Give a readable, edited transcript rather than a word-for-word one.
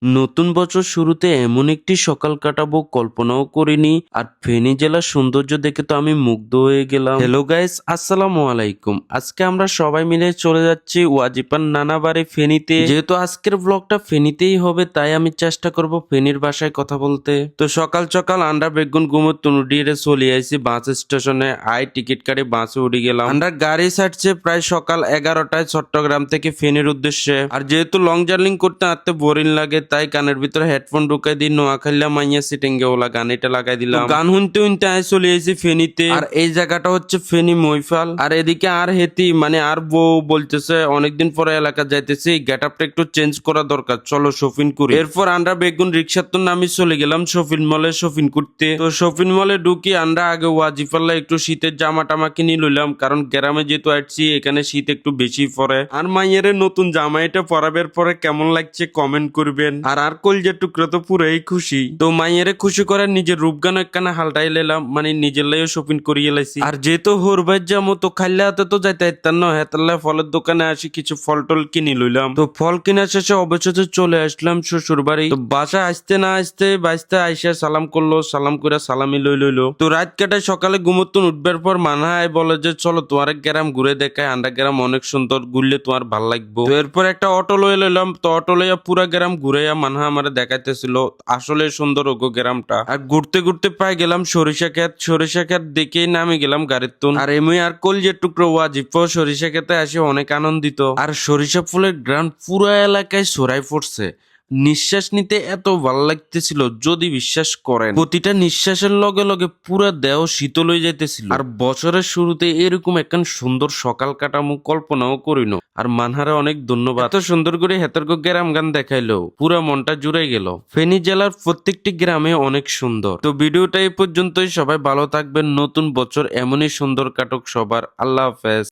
নতুন বছর শুরুতে এমন একটি সকাল কাটাবো কল্পনাও করিনি। আর ফেনী জেলার সৌন্দর্য দেখে তো আমি মুগ্ধ হয়ে গেলাম। হ্যালো গাইস, আসসালামু আলাইকুম। আজকে আমরা সবাই মিলে চলে যাচ্ছি ওয়াজিপান নানা বাড়ি ফেনীতে। যেহেতু আজকের ব্লগটা ফেনীতেই হবে, তাই আমি চেষ্টা করব ফেনীর ভাষায় কথা বলতে। তো সকাল সকাল আন্ডা বেগুন গুমর তুনুডিরে চলে আইছি বাস স্টেশনে। টিকিট কাটে বাসে উঠে গেলাম। আন্ডার গাড়ি ছাড়ছে প্রায় সকাল 11টায় চট্টগ্রাম থেকে ফেনীর উদ্দেশ্যে। আর যেহেতু লং জার্নি করতে আতে বোরিং লাগে, তাই কানের ভিতরে হেডফোন ঢুকাই দিই। নোয়াখাইলা মাইয়া সিটিংগে ওলা গান এটা লাগাই দিলাম। গান শুনতে শুনতে আয় চলে এসেছি ফেনীতে। আর এই জায়গাটা হচ্ছে ফেনী মইফাল। আর এদিকে আর হেতি মানে আর বউ বলতেছে অনেকদিন পরে এলাকা যাইতেছি, গেট আপটা একটু চেঞ্জ করা দরকার, চলো শপিং করি। এরপর আমরা বেগুন রিক্সার তো নামি চলে গেলাম শপিং মলে শপিং করতে। তো শপিং মলে ঢুকি আমরা আগে ওয়াজিফাল্লা একটু শীতের জামা টামা কিনে লইলাম, কারণ গ্রামে যেহেতু আসছি এখানে শীত একটু বেশি পড়ে। আর মাইয়ের নতুন জামা এটা পরাবের পরে কেমন লাগছে কমেন্ট করবেন। আর কলজের টুকরো তো পুরাই খুশি। তো মাইয়েরে খুশি করে নিজের রূপগান একখানা হালটাই লেলাম, মানে নিজের লাইও শপিং করিয়ে লাইছি। আর যেহেতু হোরবাই যাবো তো খাইলে হাতে তো যাইতে ইত্যান না, হেতাল্লা ফলের দোকানে আসি কিছু ফল টল কিনে লইলাম। তো ফল কিনা শেষে অবশেষে চলে আসলাম শ্বশুর বাড়ি। তো বাসা আসতে না আসতে বাইসতে আইসা সালাম করলো, সালাম করে সালামি লইলো। তো রাত কাটায় সকালে ঘুমোতুন উঠবার পর মানহায় বলে যে চলো তোমার গ্রাম ঘুরে দেখায়, আন্ডা গ্রাম অনেক সুন্দর, ঘুরলে তোমার ভাল লাগবে। তো এরপর একটা অটো লয়ে লইলাম। তো অটো লইয়া পুরা গ্রাম ঘুরে মানহা আমারে দেখাইতেছিল আসলে সুন্দর ওগো গ্রামটা। আর ঘুরতে ঘুরতে পাই গেলাম সরিষা ক্ষেত দেখেই নামে গেলাম গাড়ির তুন। আর এমনি আর কলজের টুকরো ওয়াজিব সরিষা ক্ষেতে আসে অনেক আনন্দিত। আর সরিষা ফুলের গ্রাম পুরা এলাকায় ছড়াই পড়ছে। নিঃশ্বাস নিতে এত ভালো লাগতেছিল যদি বিশ্বাস করেন, প্রতিটা নিঃশ্বাসের লগে লগে পুরা দেহ শীতল হয়ে যাইতেছিল। আর বছরের শুরুতে এরকম একখান সুন্দর সকাল কাটামু কল্পনাও করিনো। আর মানহারে অনেক ধন্যবাদ, এত সুন্দর করে হেতর্ক গ্রাম গান দেখাইলো, পুরা মনটা জুড়ে গেল। ফেনী জেলার প্রত্যেকটি গ্রামে অনেক সুন্দর। তো ভিডিওটা এই পর্যন্তই, সবাই ভালো থাকবেন। নতুন বছর এমনই সুন্দর কাটুক সবার। আল্লাহ হাফেজ।